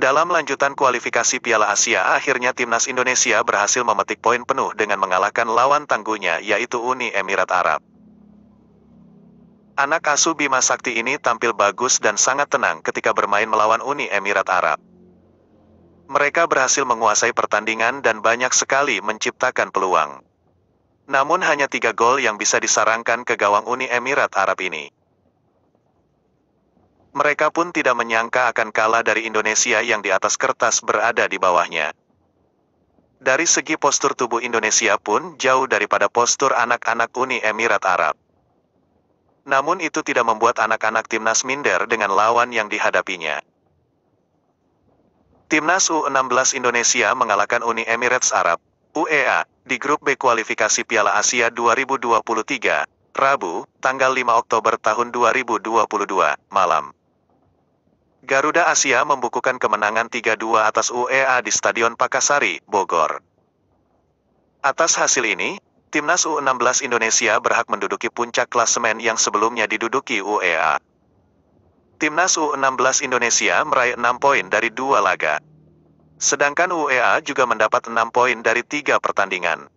Dalam lanjutan kualifikasi Piala Asia, akhirnya timnas Indonesia berhasil memetik poin penuh dengan mengalahkan lawan tangguhnya, yaitu Uni Emirat Arab. Anak asuh Bima Sakti ini tampil bagus dan sangat tenang ketika bermain melawan Uni Emirat Arab. Mereka berhasil menguasai pertandingan dan banyak sekali menciptakan peluang. Namun hanya 3 gol yang bisa disarangkan ke gawang Uni Emirat Arab ini. Mereka pun tidak menyangka akan kalah dari Indonesia yang di atas kertas berada di bawahnya. Dari segi postur tubuh Indonesia pun jauh daripada postur anak-anak Uni Emirat Arab. Namun itu tidak membuat anak-anak timnas minder dengan lawan yang dihadapinya. Timnas U16 Indonesia mengalahkan Uni Emirates Arab, UEA, di grup B kualifikasi Piala Asia 2023, Rabu, tanggal 5 Oktober tahun 2022, malam. Garuda Asia membukukan kemenangan 3-2 atas UEA di Stadion Pakansari, Bogor. Atas hasil ini, Timnas U16 Indonesia berhak menduduki puncak klasemen yang sebelumnya diduduki UEA. Timnas U16 Indonesia meraih 6 poin dari 2 laga. Sedangkan UEA juga mendapat 6 poin dari 3 pertandingan.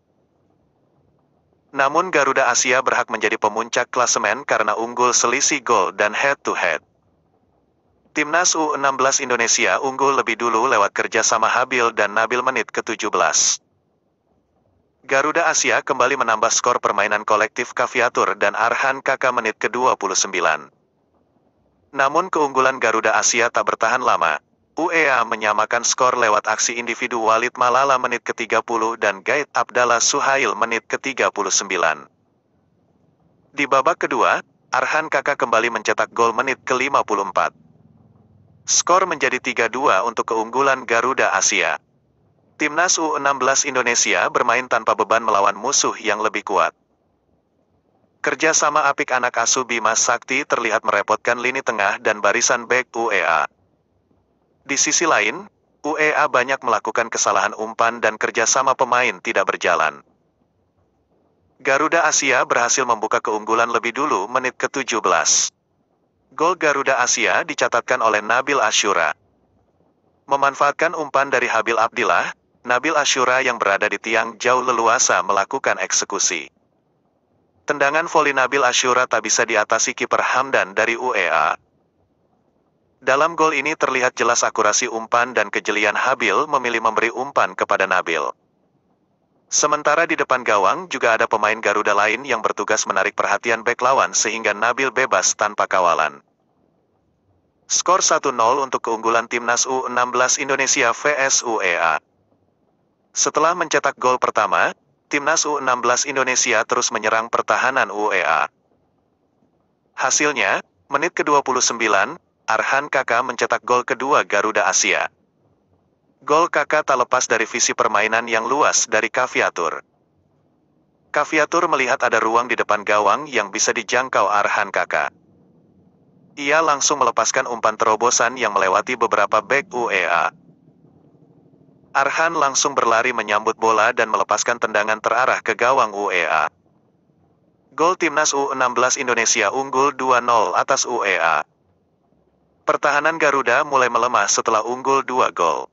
Namun Garuda Asia berhak menjadi pemuncak klasemen karena unggul selisih gol dan head-to-head. Timnas U16 Indonesia unggul lebih dulu lewat kerjasama Habil dan Nabil menit ke-17. Garuda Asia kembali menambah skor permainan kolektif Kaviatur dan Arhan Kakak menit ke-29. Namun keunggulan Garuda Asia tak bertahan lama. UEA menyamakan skor lewat aksi individu Walid Malala menit ke-30 dan Gaid Abdallah Suhail menit ke-39. Di babak kedua, Arhan Kakak kembali mencetak gol menit ke-54. Skor menjadi 3-2 untuk keunggulan Garuda Asia. Timnas U16 Indonesia bermain tanpa beban melawan musuh yang lebih kuat. Kerjasama apik anak asuh Bima Sakti terlihat merepotkan lini tengah dan barisan bek UEA. Di sisi lain, UEA banyak melakukan kesalahan umpan dan kerjasama pemain tidak berjalan. Garuda Asia berhasil membuka keunggulan lebih dulu menit ke-17. Gol Garuda Asia dicatatkan oleh Nabil Ashura. Memanfaatkan umpan dari Habil Abdillah, Nabil Ashura yang berada di tiang jauh leluasa melakukan eksekusi. Tendangan voli Nabil Ashura tak bisa diatasi kiper Hamdan dari UEA. Dalam gol ini terlihat jelas akurasi umpan dan kejelian Habil memilih memberi umpan kepada Nabil. Sementara di depan gawang juga ada pemain Garuda lain yang bertugas menarik perhatian bek lawan sehingga Nabil bebas tanpa kawalan. Skor 1-0 untuk keunggulan Timnas U16 Indonesia vs UEA. Setelah mencetak gol pertama, Timnas U16 Indonesia terus menyerang pertahanan UEA. Hasilnya, menit ke-29, Arhan Kakak mencetak gol kedua Garuda Asia. Gol Kakak tak lepas dari visi permainan yang luas dari Kaviatur. Kaviatur melihat ada ruang di depan gawang yang bisa dijangkau Arhan Kakak. Ia langsung melepaskan umpan terobosan yang melewati beberapa bek UEA. Arhan langsung berlari menyambut bola dan melepaskan tendangan terarah ke gawang UEA. Gol Timnas U16 Indonesia unggul 2-0 atas UEA. Pertahanan Garuda mulai melemah setelah unggul 2 gol.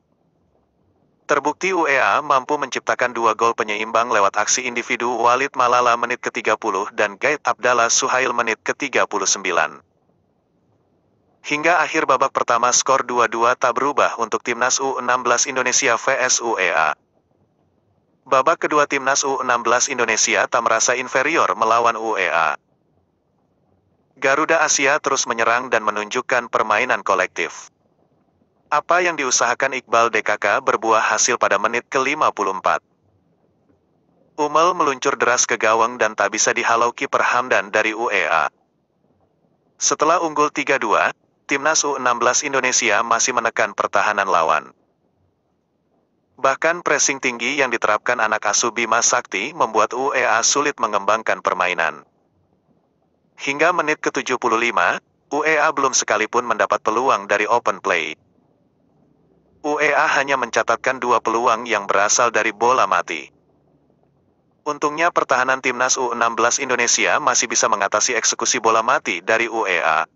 Terbukti UEA mampu menciptakan 2 gol penyeimbang lewat aksi individu Walid Malala menit ke-30 dan Gaid Abdallah Suhail menit ke-39. Hingga akhir babak pertama skor 2-2 tak berubah untuk Timnas U16 Indonesia vs UEA. Babak kedua Timnas U16 Indonesia tak merasa inferior melawan UEA. Garuda Asia terus menyerang dan menunjukkan permainan kolektif. Apa yang diusahakan Iqbal DKK berbuah hasil pada menit ke-54. Umel meluncur deras ke gawang dan tak bisa dihalau kiper Hamdan dari UEA. Setelah unggul 3-2, Timnas U16 Indonesia masih menekan pertahanan lawan. Bahkan pressing tinggi yang diterapkan anak asuh Bima Sakti membuat UEA sulit mengembangkan permainan. Hingga menit ke-75, UEA belum sekalipun mendapat peluang dari open play. UEA hanya mencatatkan 2 peluang yang berasal dari bola mati. Untungnya pertahanan Timnas U16 Indonesia masih bisa mengatasi eksekusi bola mati dari UEA.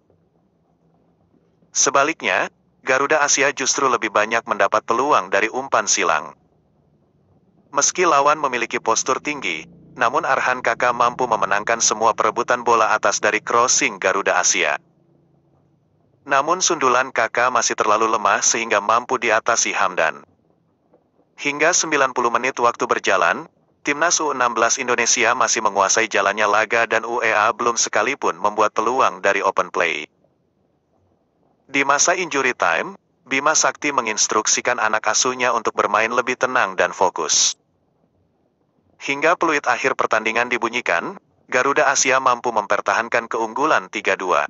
Sebaliknya, Garuda Asia justru lebih banyak mendapat peluang dari umpan silang. Meski lawan memiliki postur tinggi, namun Arhan Kakak mampu memenangkan semua perebutan bola atas dari crossing Garuda Asia. Namun sundulan Kakak masih terlalu lemah sehingga mampu diatasi Hamdan. Hingga 90 menit waktu berjalan, Timnas U16 Indonesia masih menguasai jalannya laga dan UEA belum sekalipun membuat peluang dari open play. Di masa injury time, Bima Sakti menginstruksikan anak asuhnya untuk bermain lebih tenang dan fokus. Hingga peluit akhir pertandingan dibunyikan, Garuda Asia mampu mempertahankan keunggulan 3-2.